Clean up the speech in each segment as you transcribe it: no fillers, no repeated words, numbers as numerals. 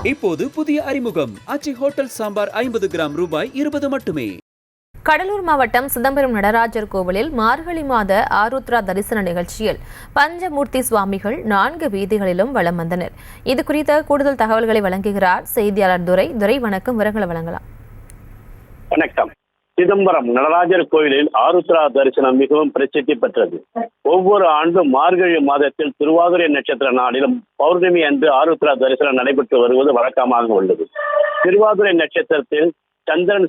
இப்போது புதிய அறிமுகம் ஆச்சி ஹோட்டல் சாம்பார் 50 கிராம் ரூபாய் 20 மட்டுமே. கடலூர் மாவட்டம் சிதம்பரம் நடராஜர் கோவிலில் மார்கழி மாத ஆருத்ரா தரிசன நிகழ்ச்சியில் பஞ்சமூர்த்தி சுவாமிகள் 4 வீதிகளிலும் வலம் வந்தனர். இது குறித்த கூடுதல் தகவல்களை வழங்குகிறார் செய்தியாளர் துரை. வணக்கம், விவரங்களை வழங்கலாம். வணக்கம். சிதம்பரம் நடராஜர் கோயிலில் ஆருத்ரா தரிசனம் மிகவும் பிரசித்தி பெற்றது. ஒவ்வொரு ஆண்டும் மார்கழி மாதத்தில் திருவாதிரை நட்சத்திர நாளிலும் பௌர்ணமி அன்று ஆருத்ரா தரிசனம் நடைபெற்று வருவது வழக்கமாக உள்ளது. திருவாதிரை நட்சத்திரத்தில் சந்திரன்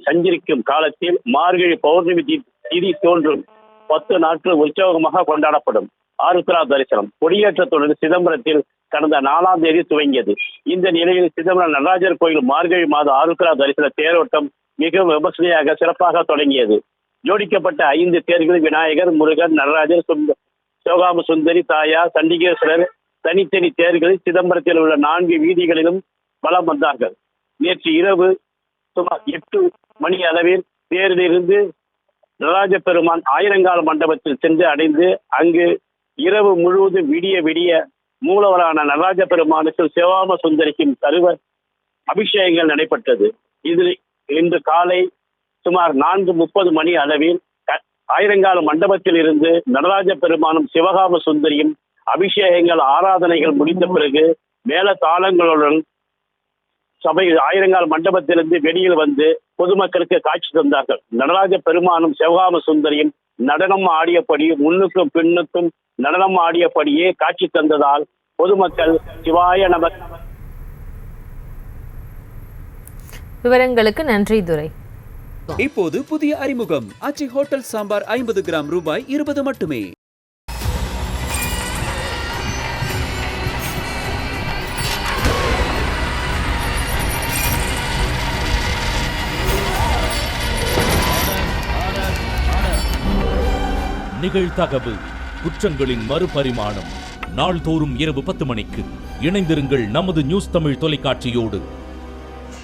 சஞ்சரிக்கும் காலத்தில் மார்கழி பௌர்ணமி திதி தோன்றும் 10 நாட்கள் உற்சவமாக கொண்டாடப்படும் ஆருத்ரா தரிசனம் கொடியேற்றத்துடன் சிதம்பரத்தில் கடந்த 4ஆம் தேதி துவங்கியது. இந்த நிலையில் சிதம்பரம் நடராஜர் கோயில் மார்கழி மாத ஆருத்ரா தரிசன தேரோட்டம் மிகவும் விமர்சனையாக சிறப்பாக தொடங்கியது. ஜோடிக்கப்பட்ட 5 தேர்கள் விநாயகர், முருகன், நடராஜர், சிவகாம சுந்தரி, தாயார், சண்டிகேஸ்வரர் தனித்தனி தேர்களில் சிதம்பரத்தில் உள்ள 4 வீதிகளிலும் வலம் வந்தார்கள். நேற்று இரவு சுமார் 8 மணி அளவில் தேரிலிருந்து நடராஜ பெருமான் ஆயிரங்கால் மண்டபத்தில் சென்று அடைந்து அங்கு இரவு முழுவதும் விடிய மூலவரான நடராஜ பெருமானுக்கு சிவகாம சுந்தரிக்கும் சர்வ அபிஷேகங்கள் நடைபெற்றது. இதில் இன்று காலை சுமார் 4:30 மணி அளவில் ஆயிரங்கால மண்டபத்தில் இருந்து நடராஜ பெருமானும் சிவகாம சுந்தரியும் அபிஷேகங்கள் ஆராதனைகள் முடிந்த பிறகு மேல தாளங்களுடன் சபை ஆயிரங்கால் மண்டபத்திலிருந்து வெளியில் வந்து பொதுமக்களுக்கு காட்சி தந்தார்கள். நடராஜ பெருமானும் சிவகாம சுந்தரியும் நடனம் ஆடியபடியும் முன்னுக்கும் பின்னுக்கும் நடனம் ஆடியபடியே காட்சி தந்ததால் பொதுமக்கள் சிவாய நம. விவரங்களுக்கு நன்றி துரை. இப்போது புதிய அறிமுகம் ஆச்சி ஹோட்டல் சாம்பார் 50 கிராம் ரூபாய் 20 மட்டுமே. நிகழ்தகவு குற்றங்களின் மறுபரிமாணம் நாள்தோறும் இரவு 10 மணிக்கு இணைந்திருங்கள் நமது நியூஸ் தமிழ் தொலைக்காட்சியோடு.